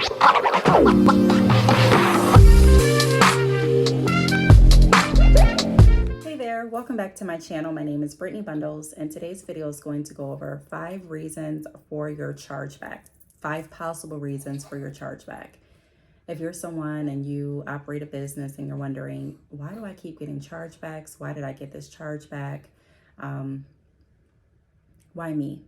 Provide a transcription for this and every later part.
Hey there, welcome back to my channel. My name is Brittany Bundles, and today's video is going to go over 5 reasons for your chargeback. 5 possible reasons for your chargeback. If you're someone and you operate a business and you're wondering, why do I keep getting chargebacks? Why did I get this chargeback? Why me?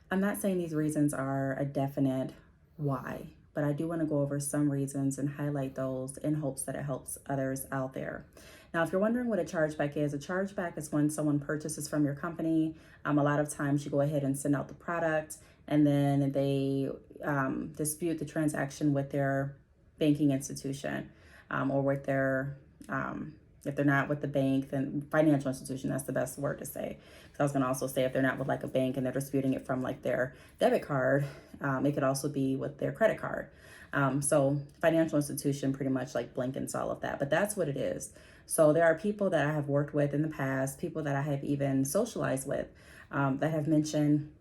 I'm not saying these reasons are a definite why, but I do want to go over some reasons and highlight those in hopes that it helps others out there. Now, if you're wondering what a chargeback is when someone purchases from your company. A lot of times you go ahead and send out the product and then they dispute the transaction with their banking institution or with their, if they're not with the bank, then financial institution, that's the best word to say. Because I was going to also say if they're not with like a bank and they're disputing it from like their debit card, it could also be with their credit card. So financial institution pretty much like blankets all of that, but that's what it is. So there are people that I have worked with in the past, people that I have even socialized with that have mentioned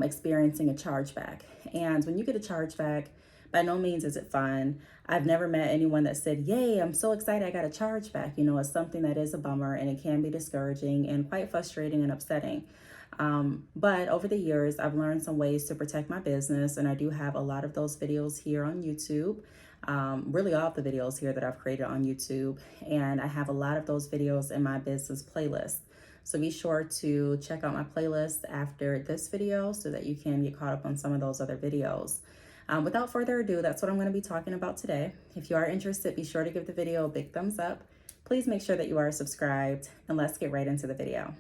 experiencing a chargeback. And when you get a chargeback, by no means is it fun. I've never met anyone that said, yay, I'm so excited I got a chargeback. You know, it's something that is a bummer and it can be discouraging and quite frustrating and upsetting. But over the years, I've learned some ways to protect my business, and I do have a lot of those videos here on YouTube. Really all of the videos here that I've created on YouTube, and I have a lot of those videos in my business playlist. So be sure to check out my playlist after this video so that you can get caught up on some of those other videos. Without further ado, that's what I'm going to be talking about today. If you are interested, be sure to give the video a big thumbs up. Please make sure that you are subscribed, and let's get right into the video.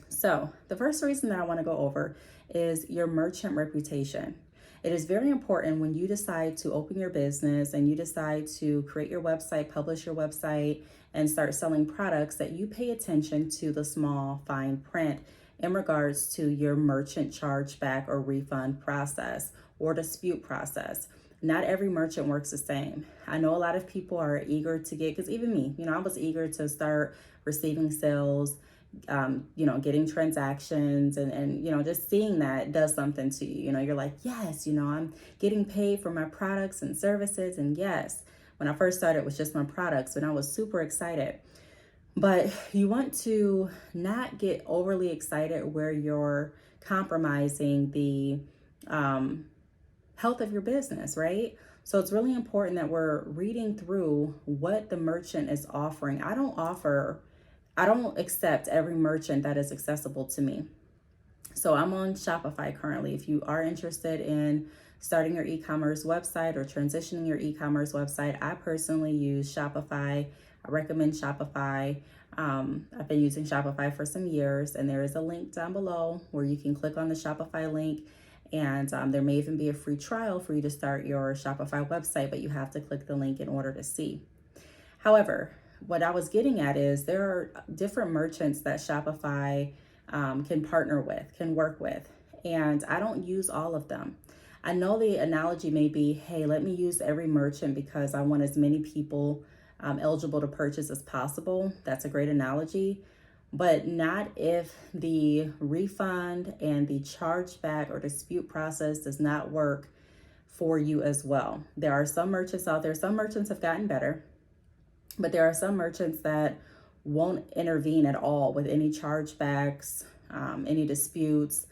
So the first reason that I want to go over is your merchant reputation. It is very important when you decide to open your business and you decide to create your website, publish your website, and start selling products that you pay attention to the small fine print in regards to your merchant chargeback or refund process or dispute process. Not every merchant works the same. I know a lot of people are eager to get, because even me, I was eager to start receiving sales, getting transactions and just seeing that does something to you. You're like, yes, I'm getting paid for my products and services. And yes, when I first started, it was just my products and I was super excited. But you want to not get overly excited where you're compromising the health of your business, right? So it's really important that we're reading through what the merchant is offering. I don't accept every merchant that is accessible to me. So I'm on Shopify currently. If you are interested in starting your e-commerce website or transitioning your e-commerce website, I personally use Shopify. I recommend Shopify. I've been using Shopify for some years, and there is a link down below where you can click on the Shopify link, and there may even be a free trial for you to start your Shopify website, but you have to click the link in order to see. However, what I was getting at is there are different merchants that Shopify can partner with, can work with, and I don't use all of them. I know the analogy may be, hey, let me use every merchant because I want as many people eligible to purchase as possible. That's a great analogy, but not if the refund and the chargeback or dispute process does not work for you as well. There are some merchants out there, some merchants have gotten better, but there are some merchants that won't intervene at all with any chargebacks, any disputes.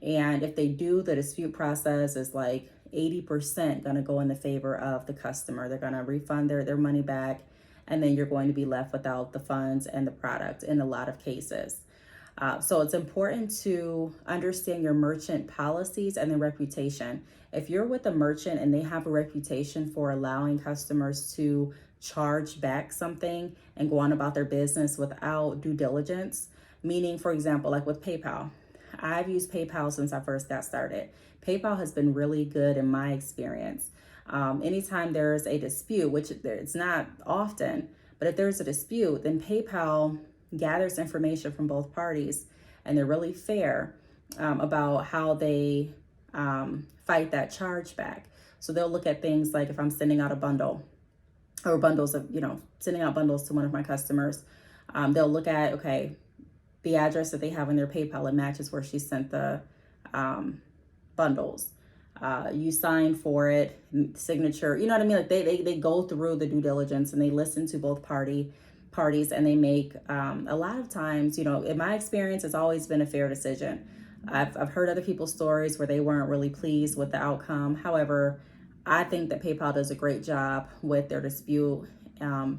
And if they do, the dispute process is like 80% going to go in the favor of the customer. They're going to refund their money back, and then you're going to be left without the funds and the product in a lot of cases. So it's important to understand your merchant policies and their reputation. If you're with a merchant and they have a reputation for allowing customers to charge back something and go on about their business without due diligence, meaning, for example, like with PayPal. I've used PayPal since I first got started. PayPal has been really good in my experience. Anytime there's a dispute, which it's not often, but if there's a dispute, then PayPal gathers information from both parties, and they're really fair about how they fight that chargeback. So they'll look at things like if I'm sending out a bundle or bundles of, sending out bundles to one of my customers, they'll look at, okay, the address that they have in their PayPal, it matches where she sent the bundles. you sign for it, signature, you know what I mean? Like they go through the due diligence and they listen to both parties, and they make, a lot of times, you know, in my experience, it's always been a fair decision. I've heard other people's stories where they weren't really pleased with the outcome. However, I think that PayPal does a great job with their dispute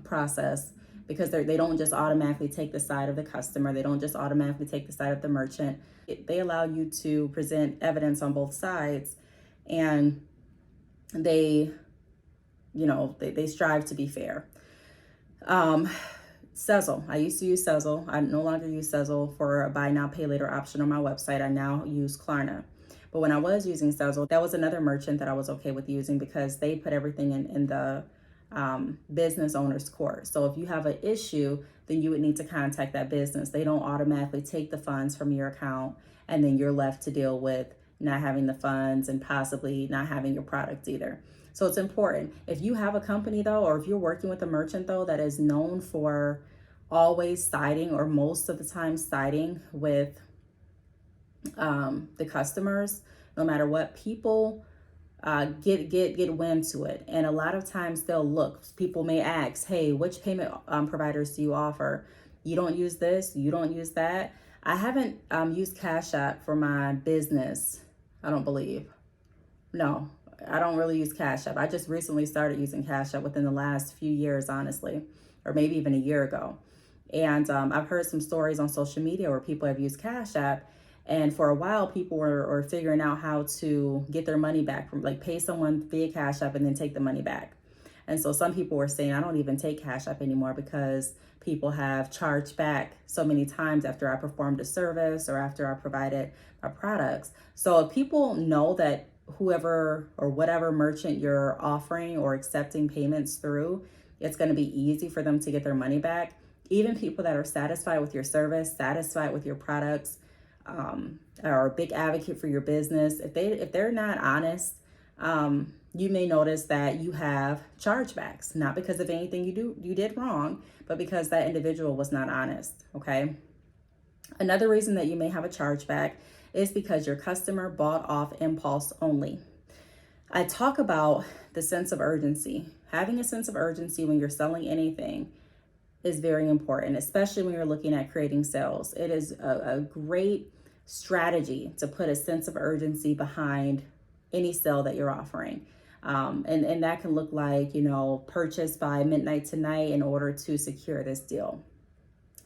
process, because they don't just automatically take the side of the customer. They don't just automatically take the side of the merchant. They allow you to present evidence on both sides, and they, you know, they strive to be fair. Sezzle. I used to use Sezzle. I no longer use Sezzle for a buy now, pay later option on my website. I now use Klarna. But when I was using Sezzle, that was another merchant that I was okay with using, because they put everything in the business owner's court. So if you have an issue, then you would need to contact that business. They don't automatically take the funds from your account, and then you're left to deal with not having the funds and possibly not having your product either. So it's important. If you have a company though, or if you're working with a merchant though that is known for always siding, or most of the time siding with the customers, no matter what, people get wind to it. And a lot of times they'll look, people may ask, hey, which payment providers do you offer? You don't use this, you don't use that. I haven't used Cash App for my business, I don't believe. No, I don't really use Cash App. I just recently started using Cash App within the last few years, honestly, or maybe even a year ago. And I've heard some stories on social media where people have used Cash App, and for a while people were figuring out how to get their money back, from like pay someone via Cash App and then take the money back. And so some people were saying, I don't even take Cash App anymore, because people have charged back so many times after I performed a service or after I provided my products. So if people know that whoever or whatever merchant you're offering or accepting payments through, it's going to be easy for them to get their money back. Even people that are satisfied with your service, satisfied with your products, are a big advocate for your business, if they're not honest, you may notice that you have chargebacks, not because of anything you did wrong, but because that individual was not honest. Okay. Another reason that you may have a chargeback is because your customer bought off impulse only. I talk about the sense of urgency. Having a sense of urgency when you're selling anything is very important, especially when you're looking at creating sales. It is a great strategy to put a sense of urgency behind any sale that you're offering. And that can look like, you know, purchase by midnight tonight in order to secure this deal.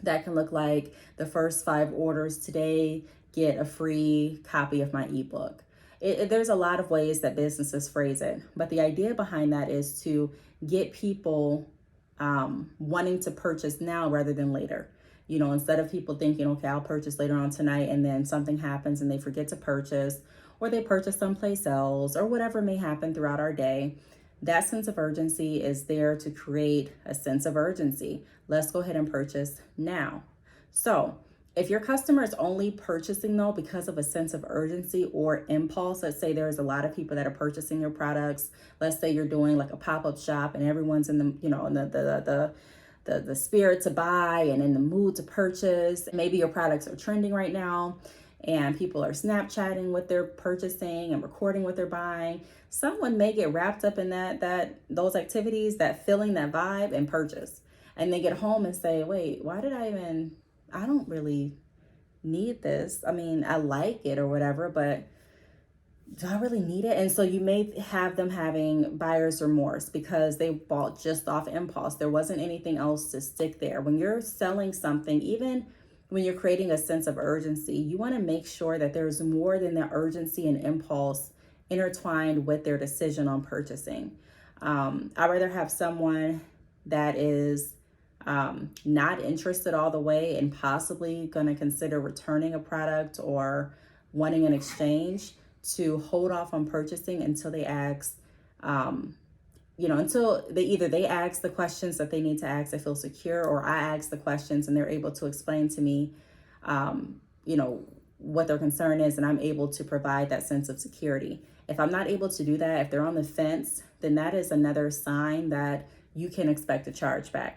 That can look like the first 5 orders today get a free copy of my ebook. There's a lot of ways that businesses phrase it, but the idea behind that is to get people wanting to purchase now rather than later. You know, instead of people thinking, okay, I'll purchase later on tonight, and then something happens and they forget to purchase, or they purchase someplace else, or whatever may happen throughout our day. That sense of urgency is there to create a sense of urgency. Let's go ahead and purchase now. So if your customer is only purchasing though because of a sense of urgency or impulse, let's say there's a lot of people that are purchasing your products. Let's say you're doing like a pop-up shop and everyone's in the, you know, in the spirit to buy and in the mood to purchase. Maybe your products are trending right now and people are Snapchatting what they're purchasing and recording what they're buying. Someone may get wrapped up in those activities, that feeling, that vibe, and purchase. And they get home and say, wait, why did I don't really need this. I mean, I like it or whatever, but do I really need it? And so you may have them having buyer's remorse because they bought just off impulse. There wasn't anything else to stick there. When you're selling something, even when you're creating a sense of urgency, you want to make sure that there's more than the urgency and impulse intertwined with their decision on purchasing. I'd rather have someone that is not interested all the way and possibly going to consider returning a product or wanting an exchange to hold off on purchasing until they ask, until they ask the questions that they need to ask, they feel secure, or I ask the questions and they're able to explain to me, what their concern is, and I'm able to provide that sense of security. If I'm not able to do that, if they're on the fence, then that is another sign that you can expect a chargeback.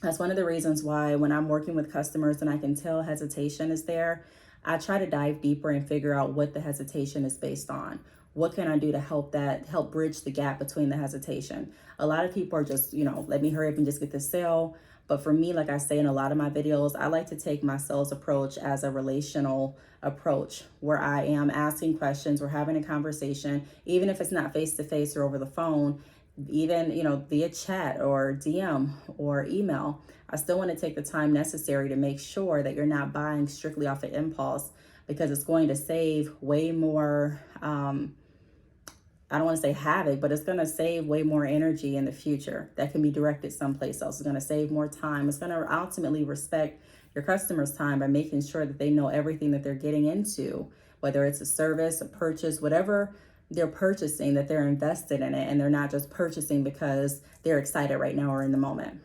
That's one of the reasons why when I'm working with customers and I can tell hesitation is there, I try to dive deeper and figure out what the hesitation is based on. What can I do to help bridge the gap between the hesitation? A lot of people are just, let me hurry up and just get this sale. But for me, like I say in a lot of my videos, I like to take my sales approach as a relational approach where I am asking questions, we're having a conversation, even if it's not face to face or over the phone, even, via chat or DM or email. I still want to take the time necessary to make sure that you're not buying strictly off of impulse, because it's going to save way more, I don't want to say havoc, but it's going to save way more energy in the future that can be directed someplace else. It's going to save more time. It's going to ultimately respect your customers' time by making sure that they know everything that they're getting into, whether it's a service, a purchase, whatever they're purchasing, that they're invested in it and they're not just purchasing because they're excited right now or in the moment.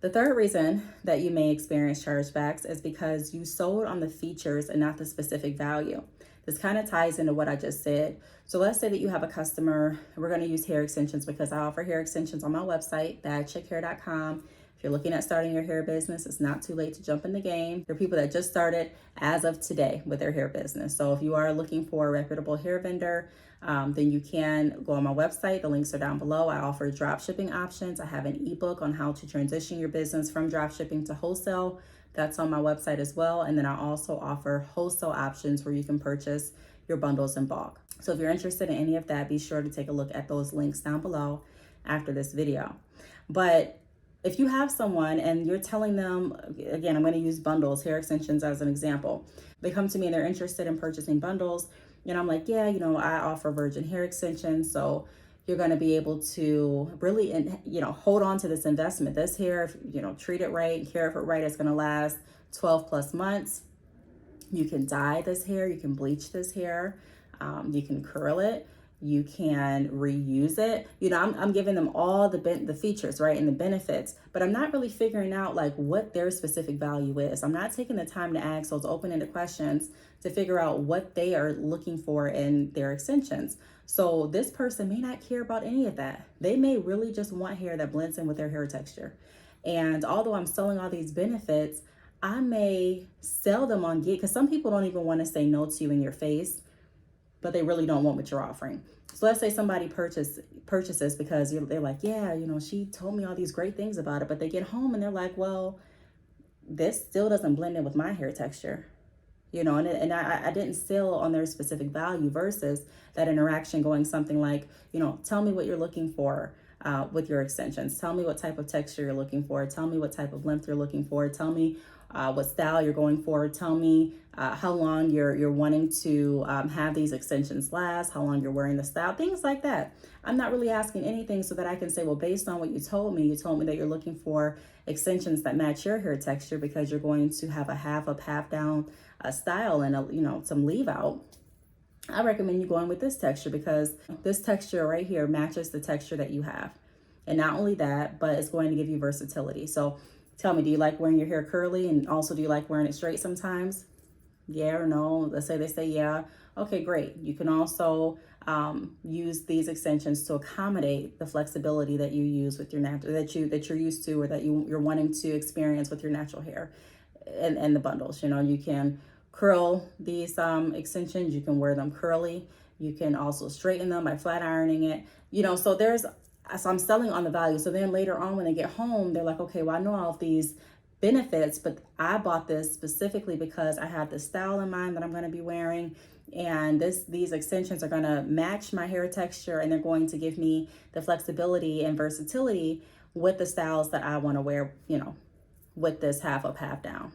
The third reason that you may experience chargebacks is because you sold on the features and not the specific value. This kind of ties into what I just said. So let's say that you have a customer, we're going to use hair extensions because I offer hair extensions on my website, bagchickhair.com. If you're looking at starting your hair business, it's not too late to jump in the game. There are people that just started as of today with their hair business. So if you are looking for a reputable hair vendor, then you can go on my website. The links are down below. I offer drop shipping options. I have an ebook on how to transition your business from drop shipping to wholesale. That's on my website as well. And then I also offer wholesale options where you can purchase your bundles in bulk. So if you're interested in any of that, be sure to take a look at those links down below after this video. But if you have someone and you're telling them, again, I'm going to use bundles, hair extensions as an example. They come to me and they're interested in purchasing bundles. And I'm like, yeah, I offer virgin hair extensions. So you're going to be able to really, hold on to this investment. This hair, treat it right, care for it right, it's going to last 12 plus months. You can dye this hair, you can bleach this hair, you can curl it, you can reuse it. I'm giving them all the features, right, and the benefits, but I'm not really figuring out like what their specific value is. I'm not taking the time to ask those open-ended questions to figure out what they are looking for in their extensions. So this person may not care about any of that. They may really just want hair that blends in with their hair texture. And although I'm selling all these benefits, I may sell them on gig, because some people don't even want to say no to you in your face, but they really don't want what you're offering. So let's say somebody purchases because they're like, yeah, she told me all these great things about it, but they get home and they're like, well, this still doesn't blend in with my hair texture. And I didn't sell on their specific value versus that interaction going something like, tell me what you're looking for with your extensions. Tell me what type of texture you're looking for. Tell me what type of length you're looking for. Tell me what style you're going for. Tell me how long you're wanting to have these extensions last, how long you're wearing the style, things like that. I'm not really asking anything so that I can say, well, based on what you told me that you're looking for extensions that match your hair texture because you're going to have a half up, half down style and some leave out. I recommend you going with this texture because this texture right here matches the texture that you have. And not only that, but it's going to give you versatility. So tell me, do you like wearing your hair curly? And also, do you like wearing it straight sometimes? Yeah or no? Let's say they say yeah. Okay, great. You can also use these extensions to accommodate the flexibility that you use with your natural, that you're used to, or that you're wanting to experience with your natural hair and the bundles. You can curl these extensions. You can wear them curly. You can also straighten them by flat ironing it. So I'm selling on the value. So then later on when they get home, they're like, okay, well, I know all of these benefits, but I bought this specifically because I have the style in mind that I'm going to be wearing. And these extensions are going to match my hair texture, and they're going to give me the flexibility and versatility with the styles that I want to wear, with this half up, half down.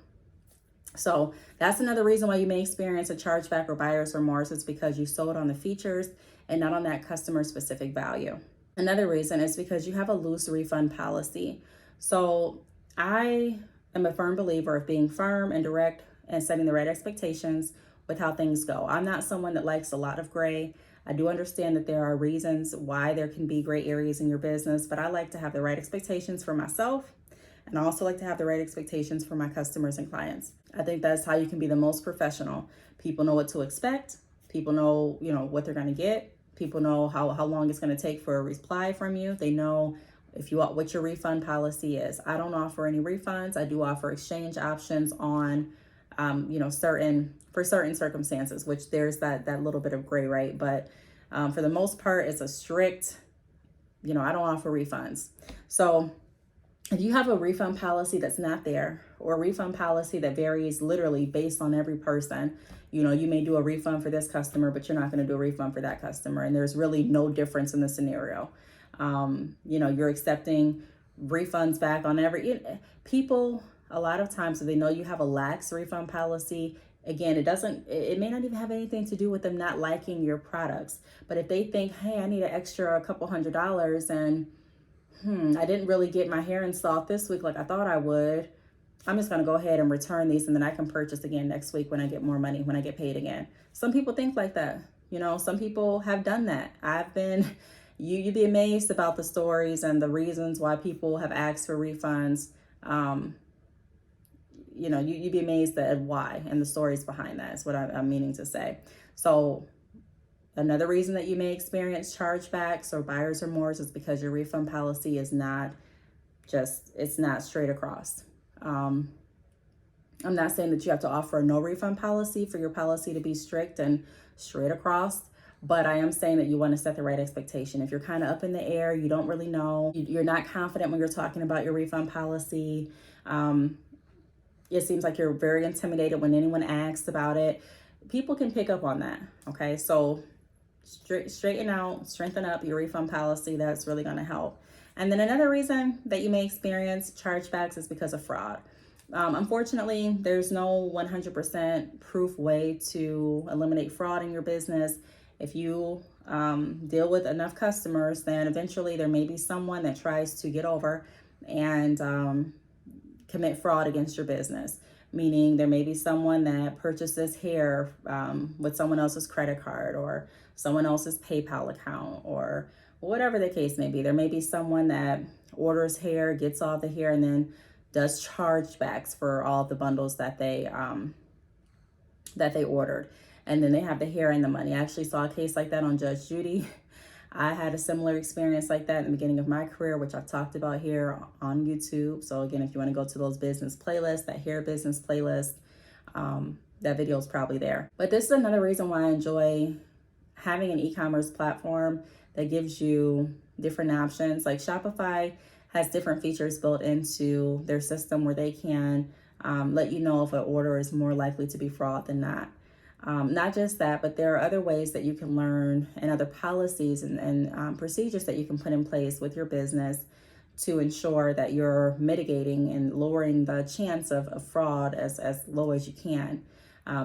So that's another reason why you may experience a chargeback or buyer's remorse. It's because you sold on the features and not on that customer specific value. Another reason is because you have a loose refund policy. So I am a firm believer of being firm and direct and setting the right expectations with how things go. I'm not someone that likes a lot of gray. I do understand that there are reasons why there can be gray areas in your business, but I like to have the right expectations for myself, and I also like to have the right expectations for my customers and clients. I think that's how you can be the most professional. People know what to expect. People know, what they're going to get. People know how long it's going to take for a reply from you. They know what your refund policy is. I don't offer any refunds. I do offer exchange options on, certain for certain circumstances, which there's that little bit of gray, right? But for the most part, it's a strict, I don't offer refunds. So if you have a refund policy that's not there, or a refund policy that varies literally based on every person, you may do a refund for this customer, but you're not going to do a refund for that customer. And there's really no difference in the scenario. You're accepting refunds back on people, a lot of times, if they know you have a lax refund policy, again, it may not even have anything to do with them not liking your products. But if they think, hey, I need an extra couple $100 and I didn't really get my hair installed this week like I thought I would, I'm just going to go ahead and return these, and then I can purchase again next week when I get more money, when I get paid again. Some people think like that. Some people have done that. You'd be amazed about the stories and the reasons why people have asked for refunds. You'd be amazed at why and the stories behind that is what I'm meaning to say. So another reason that you may experience chargebacks or buyer's remorse is because your refund policy is it's not straight across. I'm not saying that you have to offer a no refund policy for your policy to be strict and straight across, but I am saying that you want to set the right expectation. If you're kind of up in the air, you don't really know, you're not confident when you're talking about your refund policy, it seems like you're very intimidated when anyone asks about it, people can pick up on that, okay? So strengthen up your refund policy. That's really going to help. And then another reason that you may experience chargebacks is because of fraud. Unfortunately, there's no 100% proof way to eliminate fraud in your business. If you deal with enough customers, then eventually there may be someone that tries to get over and commit fraud against your business. Meaning there may be someone that purchases hair with someone else's credit card or someone else's PayPal account, or whatever the case may be. There may be someone that orders hair, gets all the hair, and then does chargebacks for all the bundles that they ordered. And then they have the hair and the money. I actually saw a case like that on Judge Judy. I had a similar experience like that in the beginning of my career, which I've talked about here on YouTube. So again, if you want to go to those business playlists, that hair business playlist, that video is probably there. But this is another reason why I enjoy having an e-commerce platform that gives you different options. Like Shopify has different features built into their system where they can let you know if an order is more likely to be fraud than not. Not just that, but there are other ways that you can learn and other policies and procedures that you can put in place with your business to ensure that you're mitigating and lowering the chance of fraud as low as you can.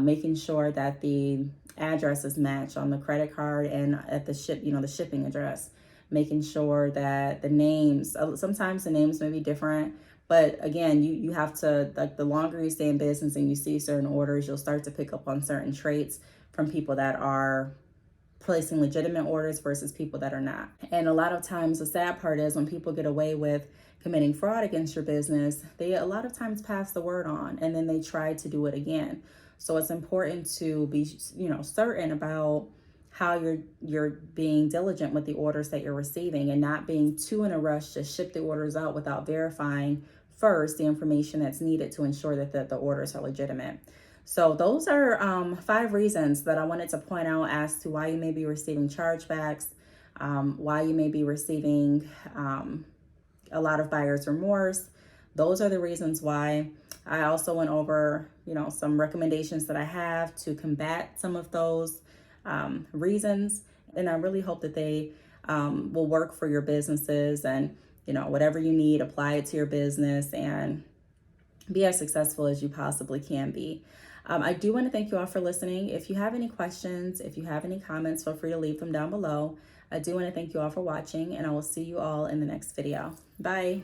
Making sure that the addresses match on the credit card and at the shipping address. Making sure that the names, sometimes the names may be different, but again, you have to, like, the longer you stay in business and you see certain orders, you'll start to pick up on certain traits from people that are placing legitimate orders versus people that are not. And a lot of times the sad part is when people get away with committing fraud against your business, they a lot of times pass the word on and then they try to do it again. So it's important to be, certain about how you're being diligent with the orders that you're receiving and not being too in a rush to ship the orders out without verifying first the information that's needed to ensure that the orders are legitimate. So those are 5 reasons that I wanted to point out as to why you may be receiving chargebacks, why you may be receiving a lot of buyer's remorse. Those are the reasons why. I also went over, some recommendations that I have to combat some of those reasons. And I really hope that they will work for your businesses and, whatever you need, apply it to your business and be as successful as you possibly can be. I do want to thank you all for listening. If you have any questions, if you have any comments, feel free to leave them down below. I do want to thank you all for watching, and I will see you all in the next video. Bye.